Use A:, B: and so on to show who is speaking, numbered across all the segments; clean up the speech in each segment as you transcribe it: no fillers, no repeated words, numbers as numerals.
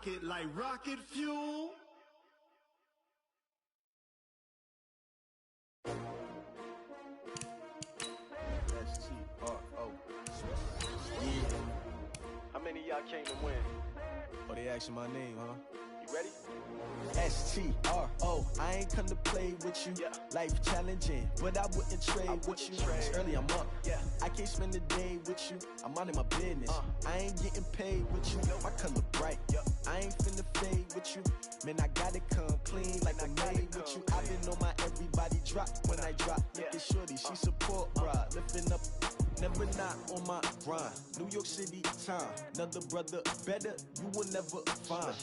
A: it like rocket fuel.
B: S-T-R-O. Yeah.
C: How many of y'all came to win?
B: Oh, they asking my name, huh?
C: You ready?
B: S-T-R-O. I ain't come to play with you.
C: Yeah.
B: Life challenging, but I wouldn't trade with you. It's early, I'm up.
C: Yeah.
B: I can't spend the day with you. I'm minding my business. I ain't getting paid with you. My color bright. I ain't finna fade with you. Man, I gotta come clean like I made with you. I've been on my everybody drop when I drop. Look at shorty, she support, bruh. Lifting up. Never not on my grind. New York City time. Another brother better, you will never find.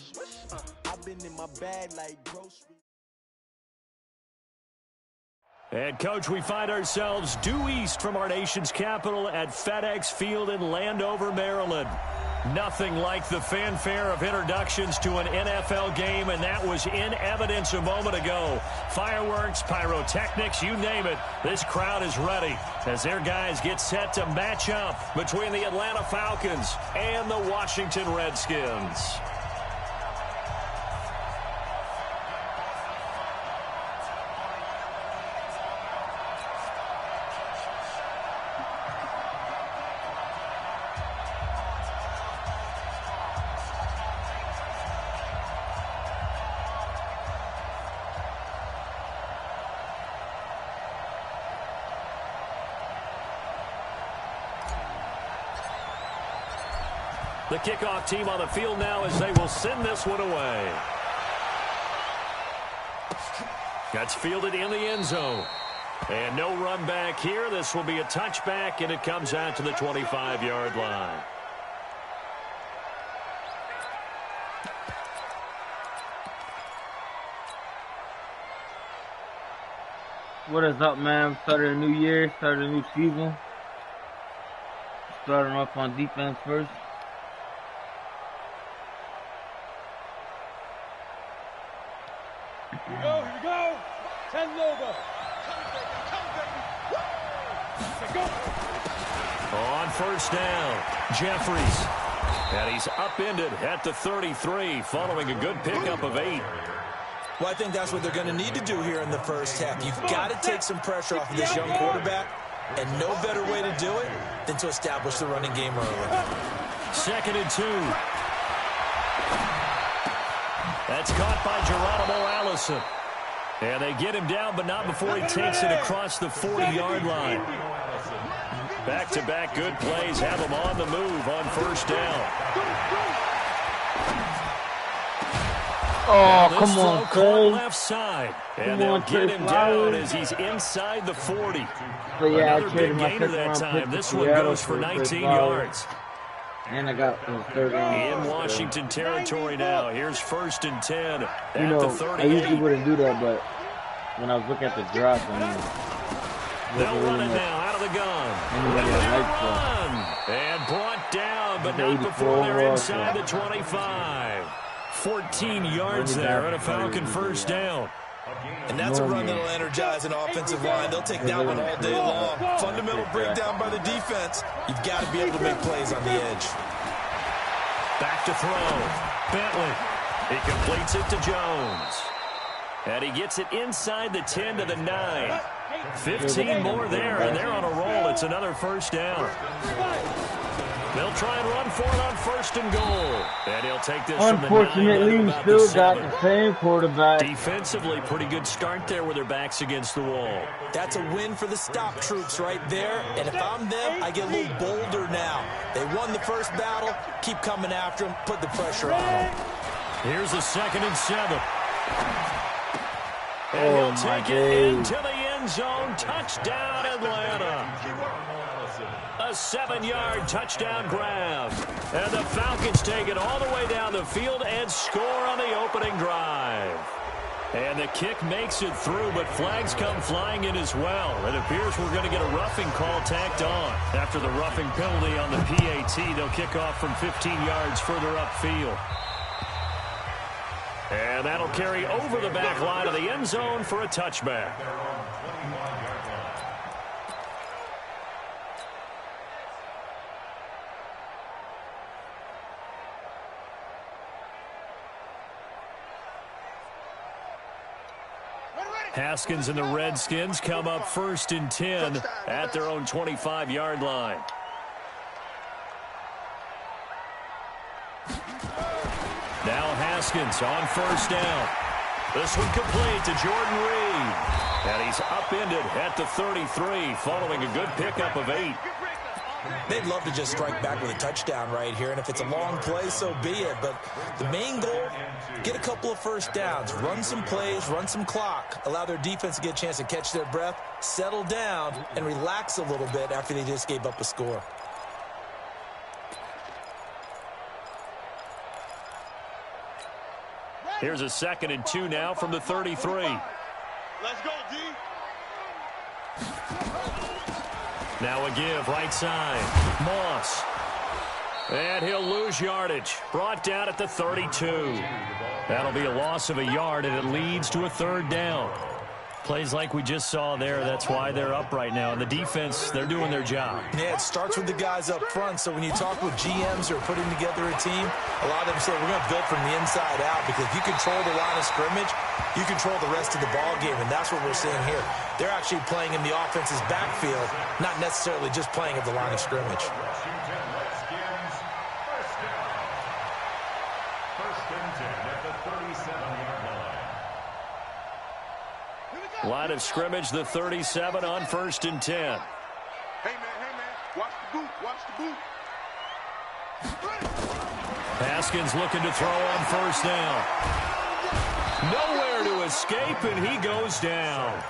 B: I've been in my bag like grocery.
D: And, Coach, we find ourselves due east from our nation's capital at FedEx Field in Landover, Maryland. Nothing like the fanfare of introductions to an NFL game, and that was in evidence a moment ago. Fireworks, pyrotechnics, you name it. This crowd is ready as their guys get set to match up between the Atlanta Falcons and the Washington Redskins. The kickoff team on the field now as they will send this one away. That's fielded in the end zone. And no run back here. This will be a touchback, and it comes out to the 25-yard line.
E: What is up, man? Started a new year, started a new season. Starting off on defense first.
F: Here we go. 10 over.
D: On first down, Jeffries. And he's upended at the 33 following a good pickup of 8.
G: Well, I think that's what they're going to need to do here in the first half. You've got to take some pressure off of this young quarterback, and no better way to do it than to establish the running game early.
D: 2nd and 2. That's caught by Geronimo Allison. And they get him down, but not before he takes it across the 40-yard line. Back-to-back good plays have him on the move on first down.
E: Oh, come on, Cole.
D: Left side. And they'll get him down as he's inside the 40.
E: But yeah,
D: another big gainer that time. This one goes for 19 yards.
E: And I got third round.
D: In Washington territory now. Here's 1st and 10 at the 38.
E: I usually wouldn't do that, but when I was looking at the drop, I mean,
D: they'll run it now out of the gun. And brought down, but not before they're inside the 25. 14 yards there and a Falcon first down.
G: And that's a run that'll energize an offensive line. They'll take that one all day long. Fundamental breakdown by the defense. You've got to be able to make plays on the edge.
D: Back to throw. Bentley. He completes it to Jones. And he gets it inside the 10 to the 9. 15 more there, and they're on a roll. It's another first down. They'll try and run for it on 1st and goal. And he'll take this
E: unfortunately,
D: from the 9
E: we still got the same quarterback.
D: Defensively, pretty good start there with their backs against the wall.
G: That's a win for the stop troops right there. And if I'm them, I get a little bolder now. They won the first battle. Keep coming after them. Put the pressure on them.
D: Here's the 2nd and 7. And he'll take it into the end zone. Touchdown, Atlanta. A 7-yard touchdown grab. And the Falcons take it all the way down the field and score on the opening drive. And the kick makes it through, but flags come flying in as well. It appears we're going to get a roughing call tacked on. After the roughing penalty on the PAT, they'll kick off from 15 yards further upfield. And that'll carry over the back line of the end zone for a touchback. Haskins and the Redskins come up 1st and 10 at their own 25-yard line. Now Haskins on 1st down. This one complete to Jordan Reed. And he's upended at the 33 following a good pickup of 8.
G: They'd love to just strike back with a touchdown right here, and if it's a long play, so be it. But the main goal, get a couple of first downs, run some plays, run some clock, allow their defense to get a chance to catch their breath, settle down, and relax a little bit after they just gave up a score.
D: Here's a 2nd and 2 now from the 33.
A: Let's go, D.
D: Now a give, right side. Moss. And he'll lose yardage. Brought down at the 32. That'll be a loss of a yard, and it leads to a 3rd down. Plays like we just saw there, that's why they're up right now. And the defense, they're doing their job.
G: Yeah, it starts with the guys up front. So when you talk with GMs who are putting together a team, a lot of them say we're going to build from the inside out, because if you control the line of scrimmage, you control the rest of the ball game, and that's what we're seeing here. They're actually playing in the offense's backfield, not necessarily just playing at the line of scrimmage.
D: Line of scrimmage, the 37 on 1st and 10.
A: Hey, man, watch the boot, watch the boot.
D: Haskins looking to throw on 1st down. Nowhere to escape, and he goes down.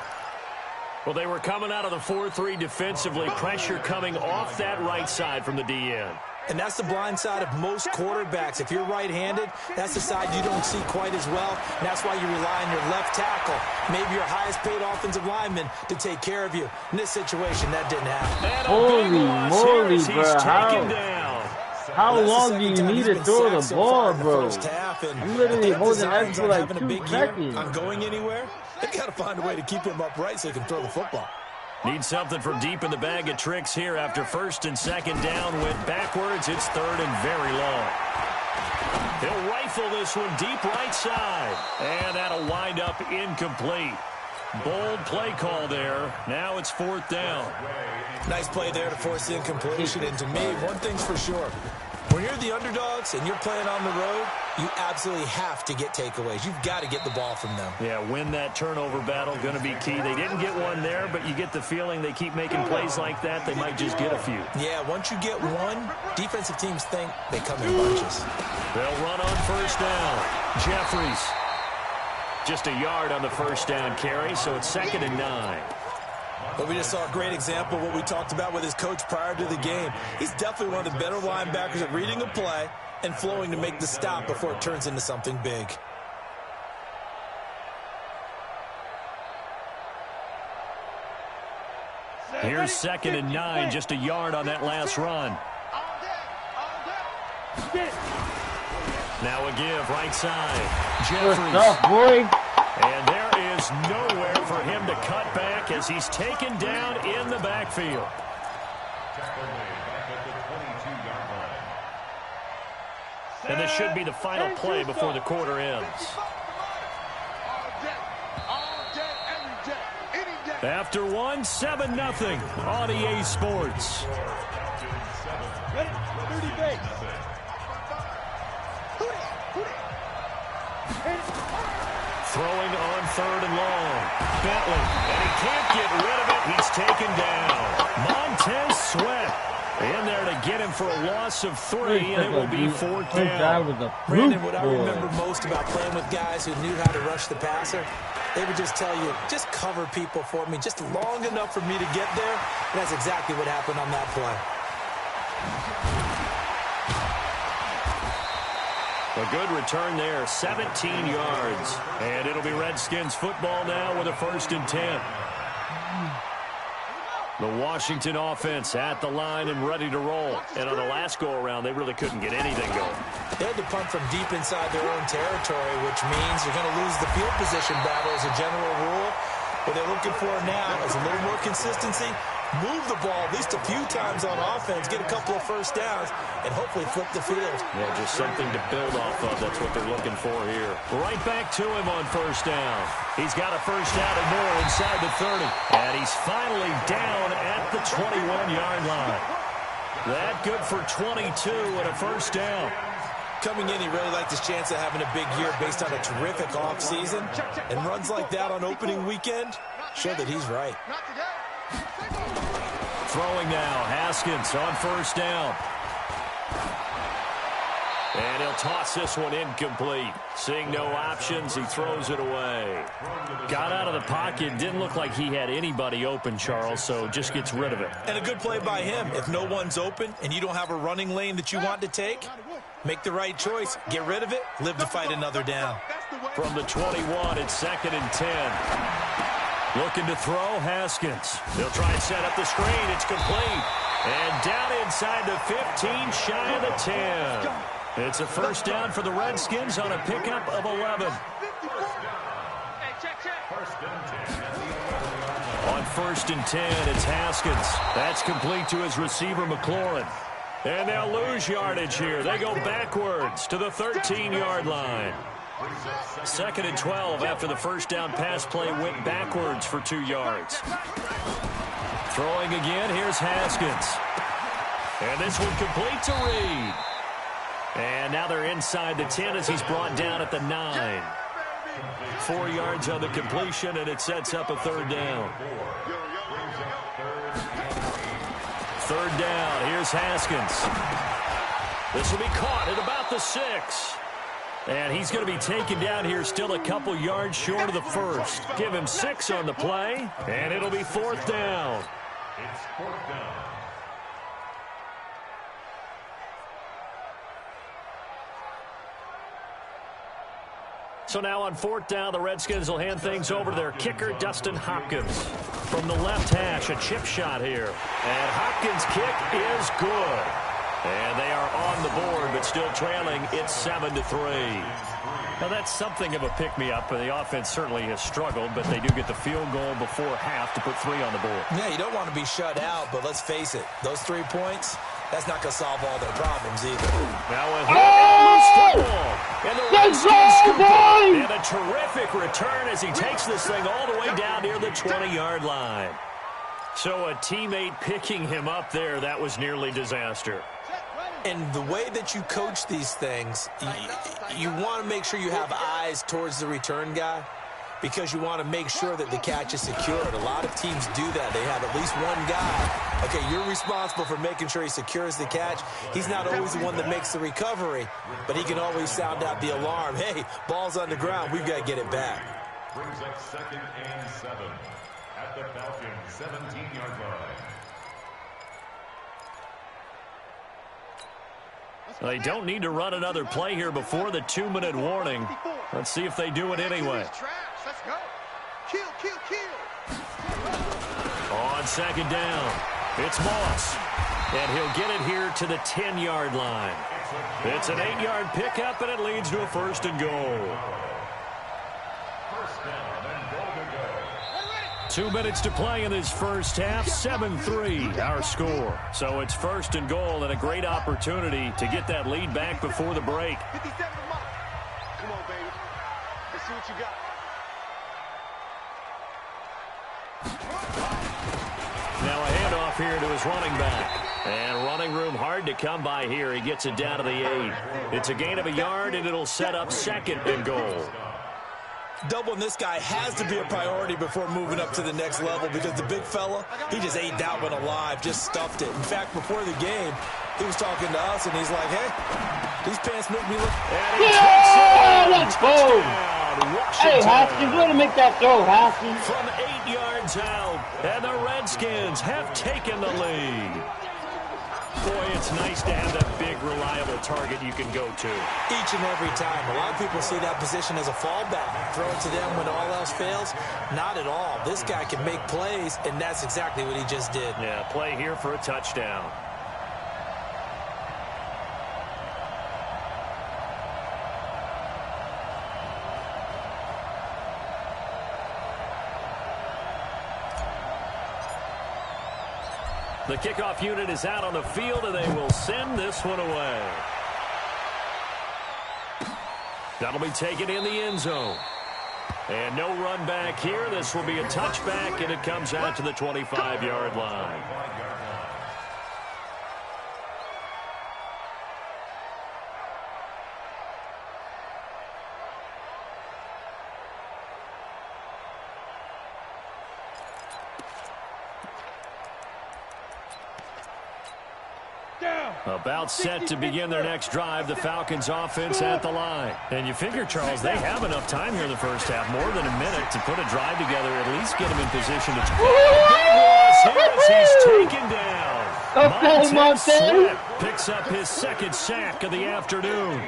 D: Well, they were coming out of the 4-3 defensively. Pressure coming off that right side from the DN.
G: And that's the blind side of most quarterbacks. If you're right-handed, that's the side you don't see quite as well. And that's why you rely on your left tackle, maybe your highest-paid offensive lineman, to take care of you. In this situation, that didn't happen.
E: Holy moly, bro. How long do you need to throw the ball, bro? I'm literally holding that for like 2 seconds.
G: I'm going anywhere. They got to find a way to keep him upright so he can throw the football.
D: Need something from deep in the bag of tricks here after 1st and 2nd down. Went backwards. It's 3rd and very long. He'll rifle this one deep right side. And that'll wind up incomplete. Bold play call there. Now it's 4th down.
G: Nice play there to force the incompletion. And to me, one thing's for sure. When you're the underdogs and you're playing on the road, you absolutely have to get takeaways. You've got to get the ball from them.
D: Yeah, win that turnover battle, going to be key. They didn't get one there, but you get the feeling they keep making plays like that, they might just get a few.
G: Yeah, once you get one, defensive teams think they come in bunches.
D: They'll run on 1st down. Jeffries. Just a yard on the 1st down carry, so it's 2nd and 9.
G: But we just saw a great example of what we talked about with his coach prior to the game. He's definitely one of the better linebackers at reading a play and flowing to make the stop before it turns into something big.
D: Here's 2nd and 9, just a yard on that last run. Now a give, right side. Jeffries. And there is nowhere for him to cut back as he's taken down in the backfield. And this should be the final play before the quarter ends. After one, 7-0 on EA Sports. Throwing on 3rd and long. Bentley, and he can't get rid of it. He's taken down. Montez Sweat in there to get him for a loss of 3, and it will be 4th down.
G: Brandon, what I remember most about playing with guys who knew how to rush the passer, they would just tell you, just cover people for me, just long enough for me to get there. And that's exactly what happened on that play.
D: A good return there, 17 yards. And it'll be Redskins football now with a 1st and 10. The Washington offense at the line and ready to roll. And on the last go-around, they really couldn't get anything going.
G: They had to punt from deep inside their own territory, which means you're going to lose the field position battle as a general rule. What they're looking for now is a little more consistency move the ball at least a few times on offense, get a couple of first downs, and hopefully flip the field.
D: Yeah, just something to build off of. That's what they're looking for here. Right back to him on first down. He's got a first down and more inside the 30. And he's finally down at the 21-yard line. That good for 22 and a first down.
G: Coming in, he really liked his chance of having a big year based on a terrific offseason. And runs like that on opening weekend show that he's right.
D: Throwing now, Haskins on first down. And he'll toss this one incomplete. Seeing no options, he throws it away. Got out of the pocket, didn't look like he had anybody open, Charles, so just gets rid of it.
G: And a good play by him. If no one's open and you don't have a running lane that you want to take, make the right choice. Get rid of it. Live to fight another down.
D: From the 21, it's 2nd and 10. Looking to throw, Haskins. They'll try and set up the screen. It's complete. And down inside the 15, shy of the 10. It's a first down for the Redskins on a pickup of 11. On 1st and 10, it's Haskins. That's complete to his receiver, McLaurin. And they'll lose yardage here. They go backwards to the 13-yard line. 2nd and 12 after the first down pass play went backwards for 2 yards. Throwing again, here's Haskins. And this one complete to Reed. And now they're inside the 10 as he's brought down at the 9. 4 yards on the completion, and it sets up a 3rd down. 3rd down, here's Haskins. This will be caught at about the 6. And he's going to be taken down here still a couple yards short of the first. Give him 6 on the play, and it'll be 4th down.
H: It's 4th down.
D: So now on 4th down, the Redskins will hand things over to their kicker, Dustin Hopkins. From the left hash, a chip shot here. And Hopkins' kick is good. And they are on the board, but still trailing. It's 7-3. Now, that's something of a pick-me-up. The offense certainly has struggled, but they do get the field goal before half to put 3 on the board.
G: Yeah, you don't want to be shut out, but let's face it. Those 3 points, that's not going to solve all their problems either.
D: Now a loose football. And the Redskins scoop it. And a terrific return as he takes this thing all the way down near the 20-yard line. So a teammate picking him up there, that was nearly disaster.
G: And the way that you coach these things, you want to make sure you have eyes towards the return guy because you want to make sure that the catch is secured. A lot of teams do that. They have at least one guy. Okay, you're responsible for making sure he secures the catch. He's not always the one that makes the recovery, but he can always sound out the alarm. Hey, ball's on the ground. We've got to get it back.
H: Brings up 2nd and 7 at the Falcons' 17-yard line.
D: They don't need to run another play here before the 2-minute warning. Let's see if they do it anyway.
A: Let's go. Kill.
D: On 2nd down, it's Moss. And he'll get it here to the 10-yard line. It's an 8-yard pickup, and it leads to a 1st and goal. 2 minutes to play in this first half, 7-3 our score. So it's 1st and goal and a great opportunity to get that lead back before the break.
A: 57 mark. Come on, baby. Let's see what you got.
D: Now a handoff here to his running back. And running room hard to come by here. He gets it down to the 8. It's a gain of a yard, and it'll set up 2nd and goal.
G: Doubling this guy has to be a priority before moving up to the next level because the big fella, he just ate that one alive, just stuffed it. In fact, before the game, he was talking to us, and he's like, hey, these pants make me look...
E: Yeah, let's go! Hey, Haskins, way to make that throw, Haskins.
D: From 8 yards out, and the Redskins have taken the lead. Boy, it's nice to have that big, reliable target you can go to.
G: Each and every time. A lot of people see that position as a fallback. Throw it to them when all else fails. Not at all. This guy can make plays, and that's exactly what he just did.
D: Yeah, play here for a touchdown. The kickoff unit is out on the field, and they will send this one away. That'll be taken in the end zone. And no run back here. This will be a touchback, and it comes out to the 25-yard line. About set to begin their next drive, the Falcons offense at the line. And you figure, Charles, they have enough time here in the first half, more than a minute, to put a drive together, at least get them in position to... Big loss here as he's taken down. Montez picks up his second sack of the afternoon.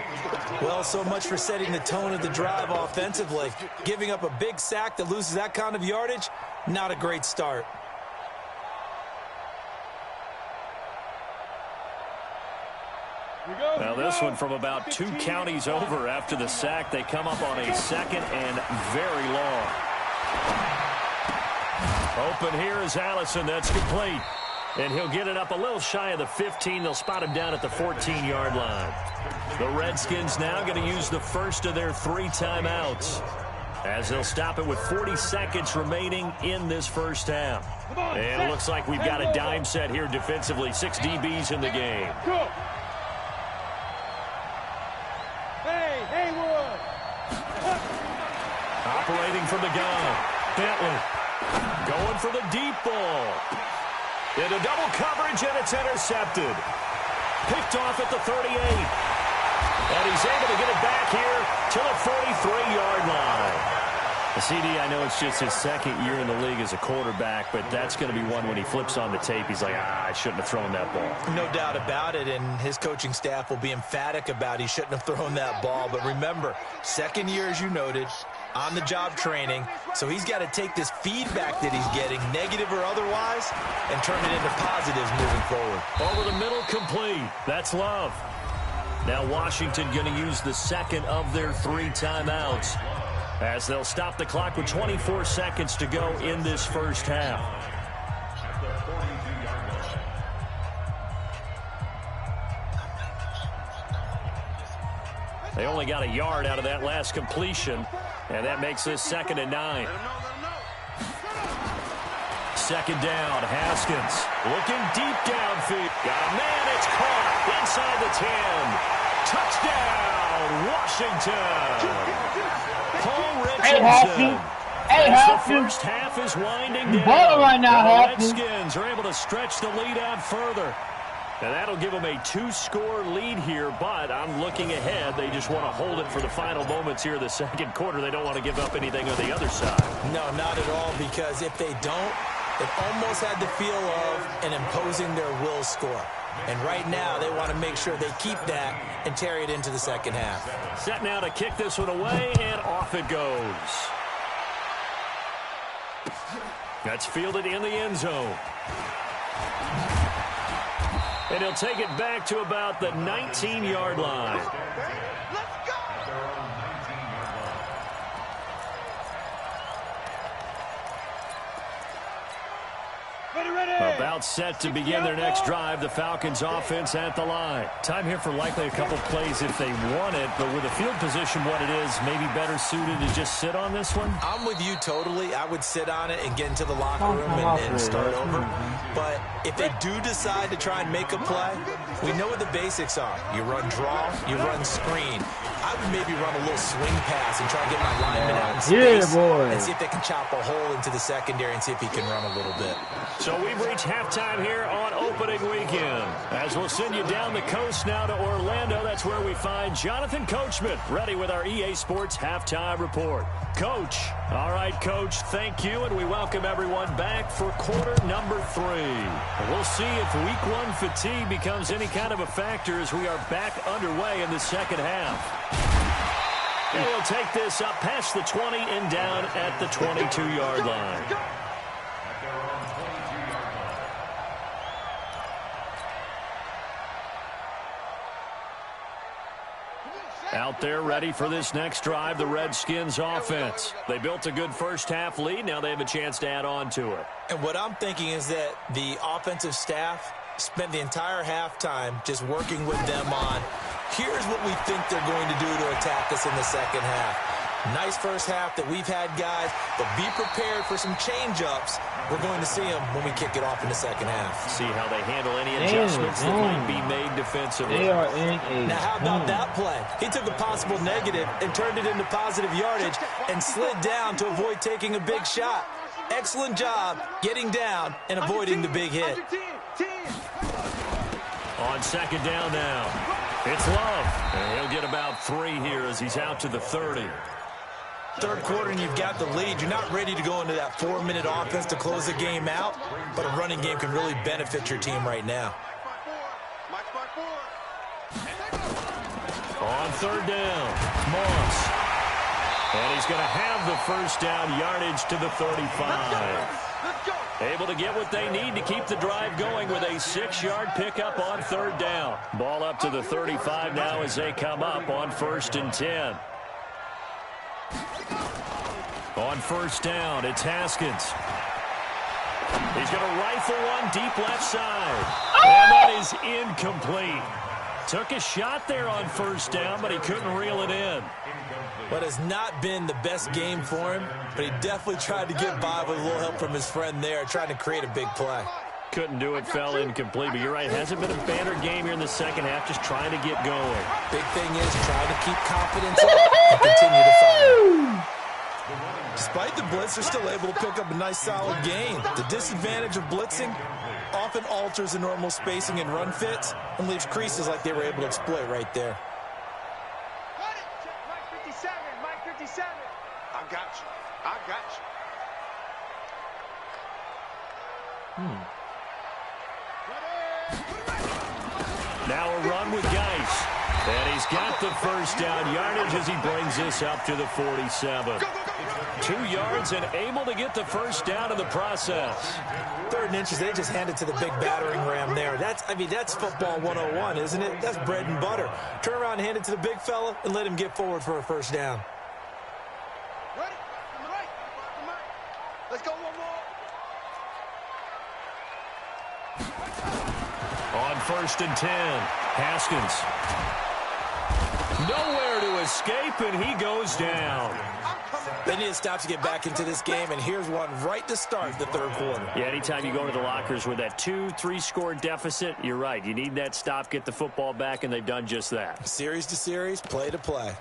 G: Well, so much for setting the tone of the drive offensively. Giving up a big sack that loses that kind of yardage, not a great start.
D: Now this one from about 2 counties over after the sack. They come up on a second and very long. Open here is Allison. That's complete. And he'll get it up a little shy of the 15. They'll spot him down at the 14-yard line. The Redskins now going to use the first of their 3 timeouts, as they'll stop it with 40 seconds remaining in this first half. And it looks like we've got a dime set here defensively. 6 DBs in the game. Operating from the gun, Bentley going for the deep ball. Into double coverage, and it's intercepted. Picked off at the 38. And he's able to get it back here to the 43-yard line. The CD, I know it's just his second year in the league as a quarterback, but that's going to be one when he flips on the tape, he's like, I shouldn't have thrown that ball.
G: No doubt about it, and his coaching staff will be emphatic about he shouldn't have thrown that ball. But remember, second year, as you noted, on-the-job training, so he's got to take this feedback that he's getting, negative or otherwise, and turn it into positives moving forward.
D: Over the middle, complete. That's Love. Now Washington going to use the second of their 3 timeouts, as they'll stop the clock with 24 seconds to go in this first half. They only got a yard out of that last completion, and that makes this 2nd and 9. Second down, Haskins looking deep downfield. Got a man, it's caught inside the 10. Touchdown, Washington. Paul Richardson. As the first half is winding down,
E: right now,
D: the Redskins are able to stretch the lead out further. And that'll give them a 2-score lead here, but I'm looking ahead. They just want to hold it for the final moments here of the second quarter. They don't want to give up anything on the other side.
G: No, not at all, because if they don't, it almost had the feel of an imposing their will score. And right now, they want to make sure they keep that and carry it into the second half.
D: Set now to kick this one away, and off it goes. That's fielded in the end zone. And he'll take it back to about the 19-yard line.
A: Let's go!
D: About set to begin their next drive, the Falcons offense at the line. Time here for likely a couple plays if they want it, but with the field position what it is, maybe better suited to just sit on this one?
G: I'm with you totally. I would sit on it and get into the locker room and start over. But if they do decide to try and make a play, we know what the basics are. You run draw, you run screen. I would maybe run a little swing pass and try to get my lineman out in space and see if they can chop a hole into the secondary and see if he can run a little bit.
D: So we've reached halftime here on opening weekend. As we'll send you down the coast now to Orlando, that's where we find Jonathan Coachman ready with our EA Sports Halftime Report. Coach, all right, Coach, thank you, and we welcome everyone back for quarter number 3. We'll see if week 1 fatigue becomes any kind of a factor as we are back underway in the second half. And he'll take this up past the 20 and down at the 22-yard line. Out there ready for this next drive, the Redskins offense. They built a good first-half lead. Now they have a chance to add on to it.
G: And what I'm thinking is that the offensive staff spent the entire halftime just working with them on, here's what we think they're going to do to attack us in the second half. Nice first half that we've had, guys, but be prepared for some change-ups. We're going to see them when we kick it off in the second half.
D: See how they handle any adjustments that might be made defensively.
E: They are in a
G: Now, how about that play? He took a possible negative and turned it into positive yardage and slid down to avoid taking a big shot. Excellent job getting down and avoiding the big hit.
D: On second down now, it's Love. And he'll get about 3 here as he's out to the 30.
G: Third quarter and you've got the lead. You're not ready to go into that 4-minute offense to close the game out, but a running game can really benefit your team right now.
D: On third down, Moss. And he's going to have the first down yardage to the 35. Able to get what they need to keep the drive going with a 6-yard pickup on third down. Ball up to the 35 now as they come up on 1st and 10. On first down, it's Haskins. He's going to rifle one deep left side. And that is incomplete. Took a shot there on first down, but he couldn't reel it in.
G: What has not been the best game for him, but he definitely tried to get by with a little help from his friend there, trying to create a big play.
D: Couldn't do it, fell incomplete, but you're right. Hasn't been a banner game here in the second half, just trying to get going.
G: Big thing is trying to keep confidence up and continue to fire. Despite the blitz, they're still able to pick up a nice, solid gain. The disadvantage of blitzing often alters the normal spacing and run fits and leaves creases like they were able to exploit right there.
A: I got you. I got you.
D: Now a run with Geis. And he's got the first down yardage as he brings this up to the 47. 2 yards and able to get the first down in the process.
G: 3rd and inches, they just handed to the big battering ram there. That's football 101, isn't it? That's bread and butter. Turn around and hand it to the big fella and let him get forward for a first down.
A: Ready? Right. Let's go one more.
D: On 1st and 10, Haskins. Nowhere to escape, and he goes down.
G: They need to stop to get back into this game, and here's one right to start the 3rd quarter.
D: Yeah, anytime you go to the lockers with that 2-3 score deficit, you're right. You need that stop, get the football back, and they've done just that.
G: Series to series, play to play.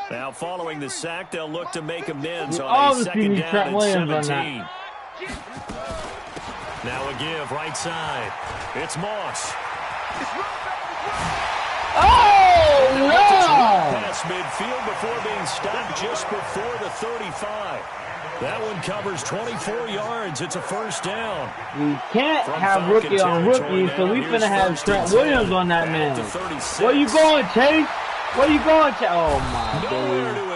D: Now, following the sack, they'll look to make amends on a second down and 17. Now a give, right side. It's Moss.
E: Oh, no!
D: Past midfield before being stopped just before the 35. That one covers 24 yards. It's a first down.
E: We can't have rookie on rookie, so we finna have Trent Williams on that man. Where you going, Chase? Where you going, Chase? Oh, my God.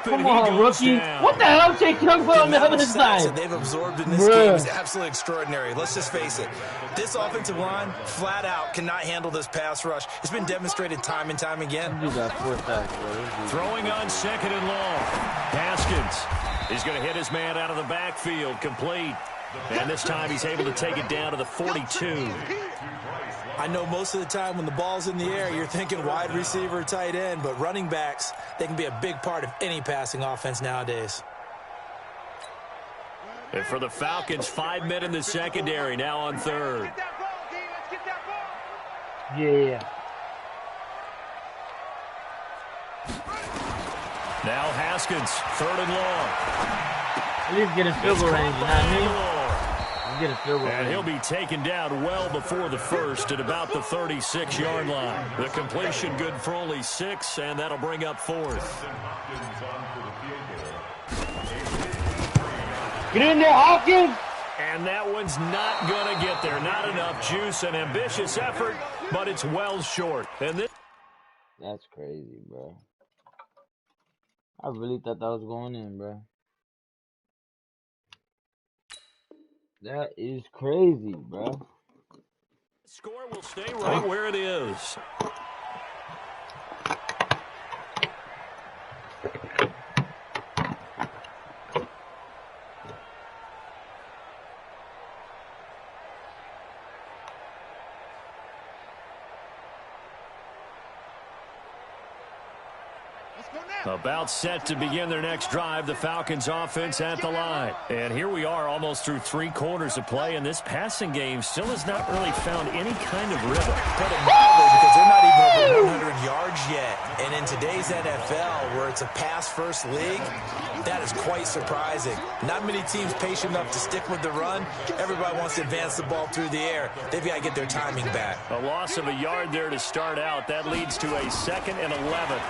E: Come on, rookie.
D: Down.
E: What the hell, Chase Young put on the other side?
G: That they've absorbed in this game is absolutely extraordinary. Let's just face it. This offensive line, flat out, cannot handle this pass rush. It's been demonstrated time and time again.
D: Throwing on 2nd and long. Haskins. He's going to hit his man out of the backfield, complete. And this time he's able to take it down to the 42.
G: I know most of the time when the ball's in the air, you're thinking wide receiver, tight end, but running backs, they can be a big part of any passing offense nowadays.
D: And for the Falcons, 5 men in the secondary, now on 3rd.
E: Yeah.
D: Now Haskins, 3rd and long.
E: At least get a field goal range, you know what I mean? Get a field goal
D: and he'll be taken down well before the 1st at about the 36-yard line. The completion good for only 6, and that'll bring up 4th.
E: Get in there, Hawkins!
D: And that one's not going to get there. Not enough juice. An ambitious effort, but it's well short. And this
E: That's crazy, bro. I really thought that was going in, bro. That is crazy, bro.
D: Score will stay right where it is. About set to begin their next drive, the Falcons offense at the line. And here we are almost through 3 quarters of play, and this passing game still has not really found any kind of rhythm.
G: Put it mildly, because they're not even over 100 yards yet. And in today's NFL, where it's a pass-first league, that is quite surprising. Not many teams patient enough to stick with the run. Everybody wants to advance the ball through the air. They've got to get their timing back.
D: A loss of a yard there to start out. That leads to a 2nd and 11.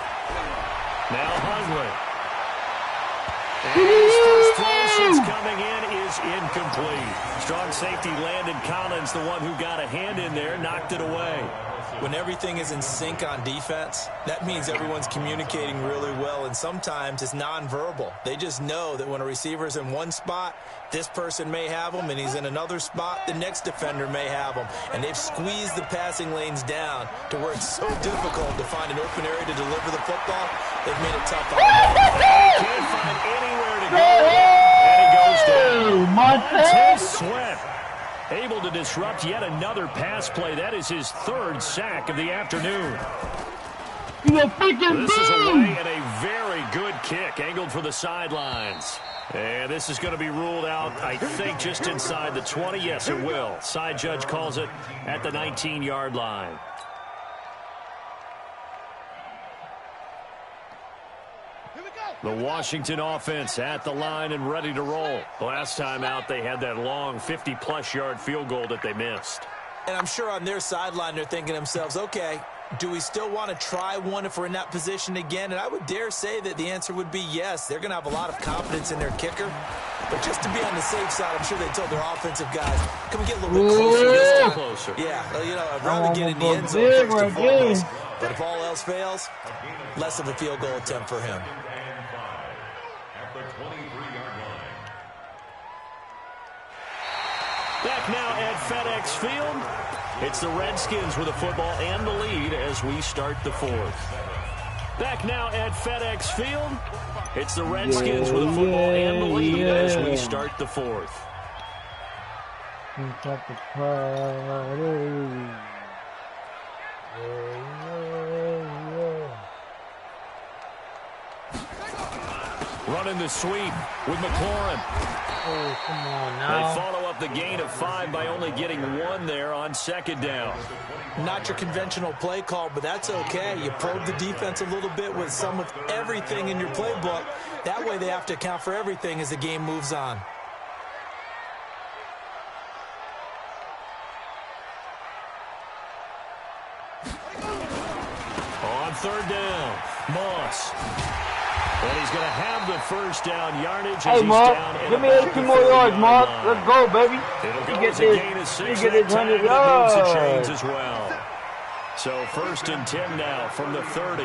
D: Now Huntley. And his first throw since coming in is incomplete. Strong safety Landon Collins, the one who got a hand in there, knocked it away.
G: When everything is in sync on defense, that means everyone's communicating really well, and sometimes it's nonverbal. They just know that when a receiver's in one spot, this person may have him, and he's in another spot, the next defender may have him. And they've squeezed the passing lanes down to where it's so difficult to find an open area to deliver the football. They've made it tough on him.
D: He can't find anywhere to go, and he goes down. Montez Sweat able to disrupt yet another pass play. That is his 3rd sack of the afternoon. This is away and a very good kick, angled for the sidelines. And this is going to be ruled out, I think, just inside the 20. Yes, it will. Side judge calls it at the 19-yard line. The Washington offense at the line and ready to roll. Last time out, they had that long 50-plus yard field goal that they missed.
G: And I'm sure on their sideline, they're thinking to themselves, okay, do we still want to try one if we're in that position again? And I would dare say that the answer would be yes. They're going to have a lot of confidence in their kicker. But just to be on the safe side, I'm sure they told their offensive guys, can we get a little bit closer? Yeah, you know, I'd rather get in the end zone first and foremost. But if all else fails, less of a field goal attempt for him.
D: Back now at FedEx Field. It's the Redskins with the football and the lead as we start the 4th. Back now at FedEx Field. It's the Redskins with the football and the lead as we start the 4th. Running the sweep with McLaurin.
E: Oh, come on now.
D: They follow up the gain of 5 by only getting 1 there on 2nd down.
G: Not your conventional play call, but that's okay. You probe the defense a little bit with some of everything in your playbook. That way they have to account for everything as the game moves on.
D: On 3rd down, Moss. And he's going to have the first down yardage.
E: Hey, Mark, give me 18 more yards, Mark. Let's go, baby.
D: It'll go as a gain of 6 that time, and it moves the chains as well. So 1st and 10 now from the 30.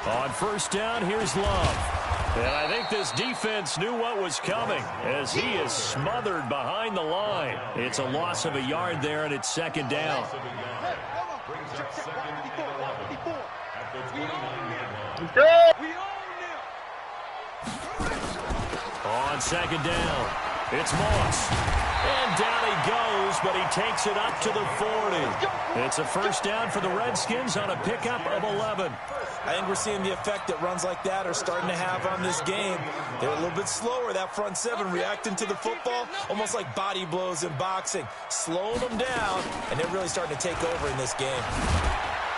D: On 1st down, here's Love. And I think this defense knew what was coming as he is smothered behind the line. It's a loss of a yard there, and it's 2nd down. On 2nd down, it's Moss. And down he goes, but he takes it up to the 40. It's a 1st down for the Redskins on a pickup of 11.
G: I think we're seeing the effect that runs like that are starting to have on this game. They're a little bit slower, that front 7, reacting to the football, almost like body blows in boxing, slowing them down, and they're really starting to take over in this game.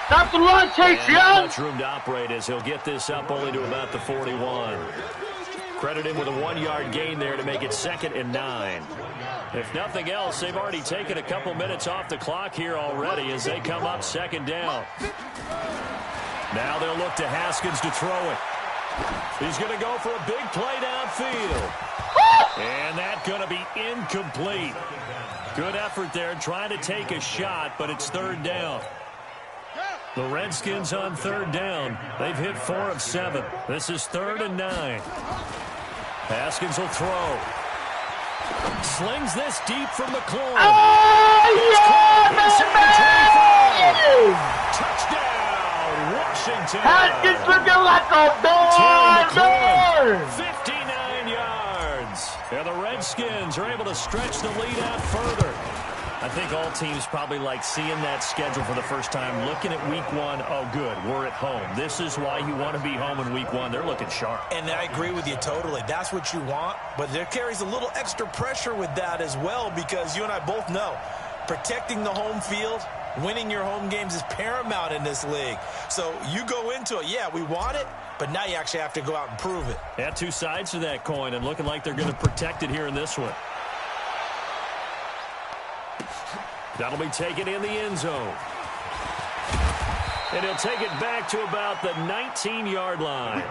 E: Stop the run, Chase Young!
D: Not much room to operate as he'll get this up only to about the 41. Credit him with a 1-yard gain there to make it 2nd and 9. If nothing else, they've already taken a couple minutes off the clock here already as they come up 2nd down. Now they'll look to Haskins to throw it. He's going to go for a big play downfield. And that's going to be incomplete. Good effort there trying to take a shot, but it's 3rd down. The Redskins on 3rd down. They've hit 4 of 7. This is 3rd and 9. Haskins will throw. Slings this deep from the corner.
E: Oh, yeah,
D: Touchdown, Washington.
E: Haskins looking like a baller.
D: 59 yards. And the Redskins are able to stretch the lead out further. I think all teams probably like seeing that schedule for the first time, looking at week one. Oh, good, we're at home. This is why you want to be home in week one. They're looking sharp.
G: And I agree with you totally. That's what you want, but there carries a little extra pressure with that as well, because you and I both know protecting the home field, winning your home games is paramount in this league. So you go into it, yeah, we want it, but now you actually have to go out and prove it.
D: Yeah, two sides to that coin, and looking like they're going to protect it here in this one. That'll be taken in the end zone. And he'll take it back to about the 19-yard line.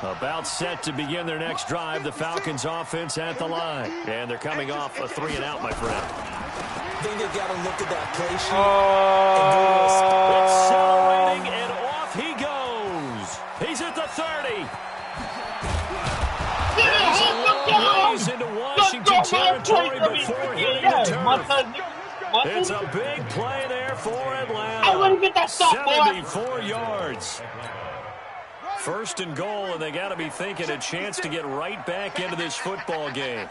D: About set to begin their next drive. The Falcons offense at the line. And they're coming off a 3-and-out, my friend.
G: I think they've got to look at that play sheet.
D: Accelerating, and off he goes. He's at the 30. He's into Washington territory before hitting the turf. It's a big play there for Atlanta. 74 yards. First and goal, and they got to be thinking a chance to get right back into this football game.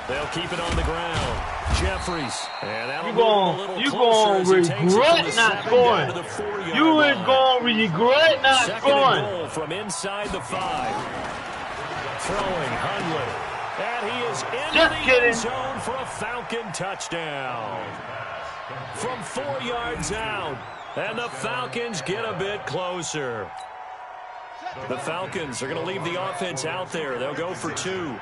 D: They'll keep it on the ground. Jeffries. And that'll move a little closer as he takes it from the 7 down to the 4-yard line.
E: You is going to regret not scoring.
D: Second and goal from inside the 5. Throwing Hundley. And he is into the end zone for a Falcon touchdown. From 4 yards out. And the Falcons get a bit closer. The Falcons are going to leave the offense out there. They'll go for 2.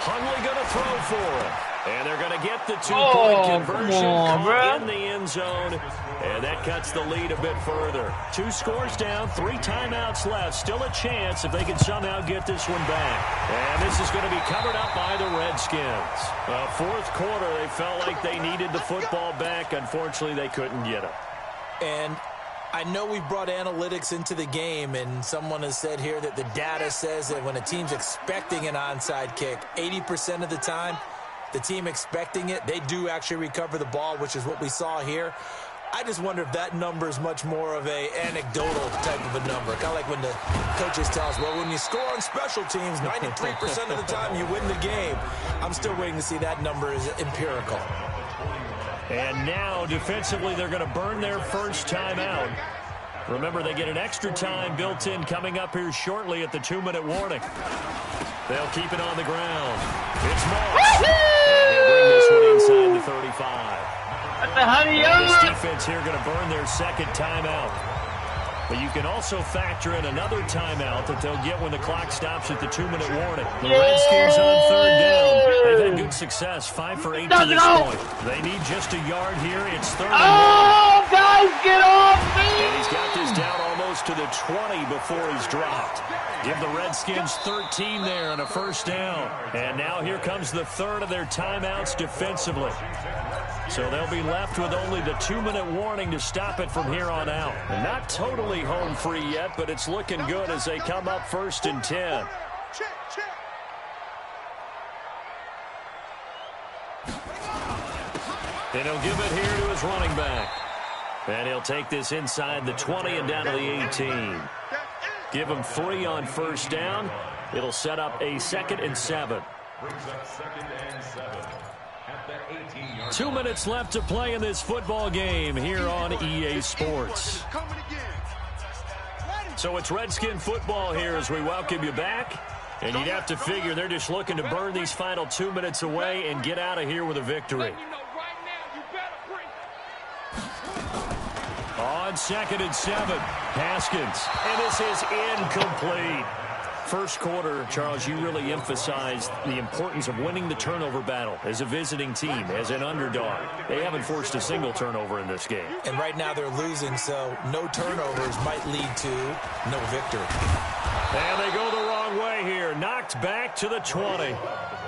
D: Hundley going to throw for it. And they're going to get the 2-point conversion in the end zone. And that cuts the lead a bit further. 2 scores down, 3 timeouts left. Still a chance if they can somehow get this one back. And this is going to be covered up by the Redskins. Fourth quarter, they felt like they needed the football back. Unfortunately, they couldn't get it.
G: And I know we brought analytics into the game, and someone has said here that the data says that when a team's expecting an onside kick, 80% of the time, the team expecting it, they do actually recover the ball, which is what we saw here. I just wonder if that number is much more of a anecdotal type of a number. Kind of like when the coaches tell us, well, when you score on special teams, 93% of the time you win the game. I'm still waiting to see that number is empirical.
D: And now, defensively, they're going to burn their first timeout. Remember, they get an extra time built in coming up here shortly at the 2-minute warning. They'll keep it on the ground. It's Moss. And he'll bring this one inside the 35. This defense here going to burn their second timeout. But you can also factor in another timeout that they'll get when the clock stops at the 2-minute warning. The Redskins on third down. They've had good success, 5 for 8 to this point. They need just a yard here. It's 3rd and 1.
E: Oh, guys, get off me!
D: And he's got this down almost to the 20 before he's dropped. Give the Redskins 13 there and a first down. And now here comes the third of their timeouts defensively. So they'll be left with only the 2-minute warning to stop it from here on out. And not totally home free yet, but it's looking good as they come up 1st and 10. And he'll give it here to his running back. And he'll take this inside the 20 and down to the 18. Give him 3 on first down. It'll set up a 2nd and 7. 2 minutes left to play in this football game here on EA Sports. So it's Redskin football here as we welcome you back. And you'd have to figure they're just looking to burn these final 2 minutes away and get out of here with a victory. On 2nd and 7, Haskins. And this is incomplete. First quarter, Charles, you really emphasized the importance of winning the turnover battle as a visiting team, as an underdog. They haven't forced a single turnover in this game.
G: And right now they're losing, so no turnovers might lead to no victory.
D: And they go the wrong way here. Knocked back to the 20.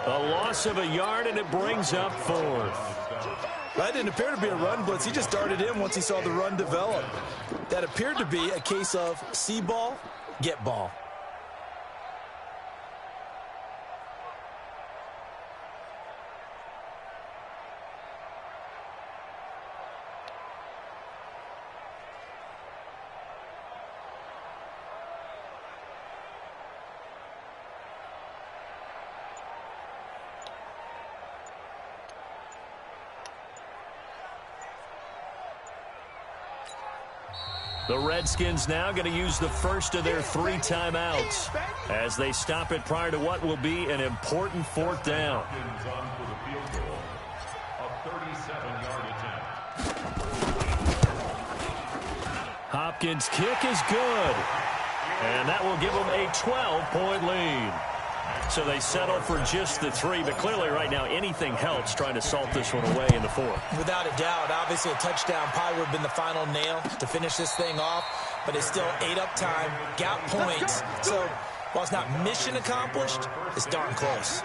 D: A loss of a yard, and it brings up 4th.
G: That didn't appear to be a run blitz. He just darted in once he saw the run develop. That appeared to be a case of see ball, get ball.
D: The Redskins now going to use the first of their 3 timeouts as they stop it prior to what will be an important 4th down. Hopkins' kick is good, and that will give them a 12-point lead. So they settle for just the 3, but clearly right now anything helps trying to salt this one away in the 4th.
G: Without a doubt, obviously a touchdown probably would have been the final nail to finish this thing off, but it's still 8 up time, got points. So while it's not mission accomplished, it's darn close.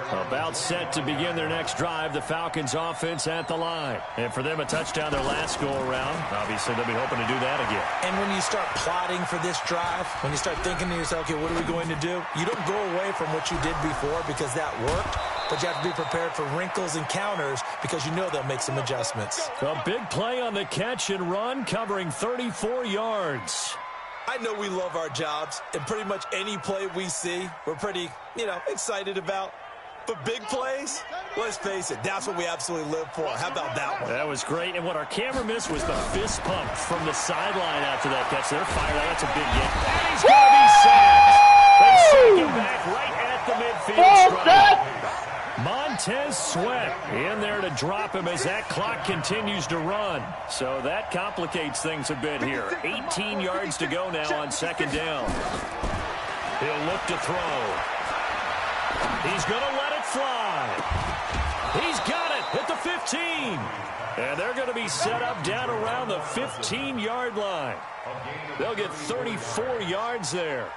D: About set to begin their next drive, the Falcons offense at the line. And for them, a touchdown their last go-around. Obviously, they'll be hoping to do that again.
G: And when you start plotting for this drive, when you start thinking to yourself, okay, what are we going to do? You don't go away from what you did before because that worked, but you have to be prepared for wrinkles and counters because you know they'll make some adjustments.
D: A big play on the catch and run, covering 34 yards.
G: I know we love our jobs, and pretty much any play we see, we're pretty, excited about. But big plays, let's face it, that's what we absolutely live for. How about that one?
D: That was great. And what our camera missed was the fist pump from the sideline after that catch. They're fired. That's a big hit. And he's going to be sacked. They sack him back right at the midfield stripe. Montez Sweat in there to drop him as that clock continues to run. So that complicates things a bit here. 18 yards to go now on 2nd down. He'll look to throw. He's going to let it fly. He's got it at the 15. And they're going to be set up down around the 15-yard line. They'll get 34 yards there.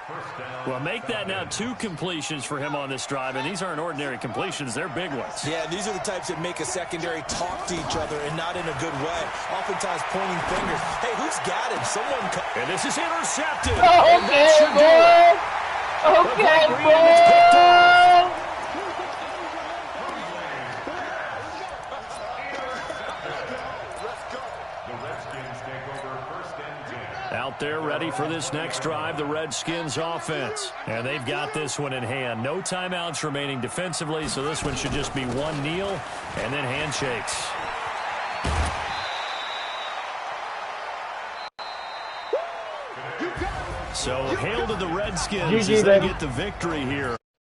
D: Well, make that now 2 completions for him on this drive, and these aren't ordinary completions. They're big ones.
G: Yeah, these are the types that make a secondary talk to each other and not in a good way. Oftentimes pointing fingers. Hey, who's got him? Someone.
D: And this is intercepted.
E: Okay, boy. Okay, boy.
D: Out there ready for this next drive, the Redskins offense. And they've got this one in hand. No timeouts remaining defensively, so this one should just be one kneel and then handshakes. So hail to the Redskins as they get the victory here.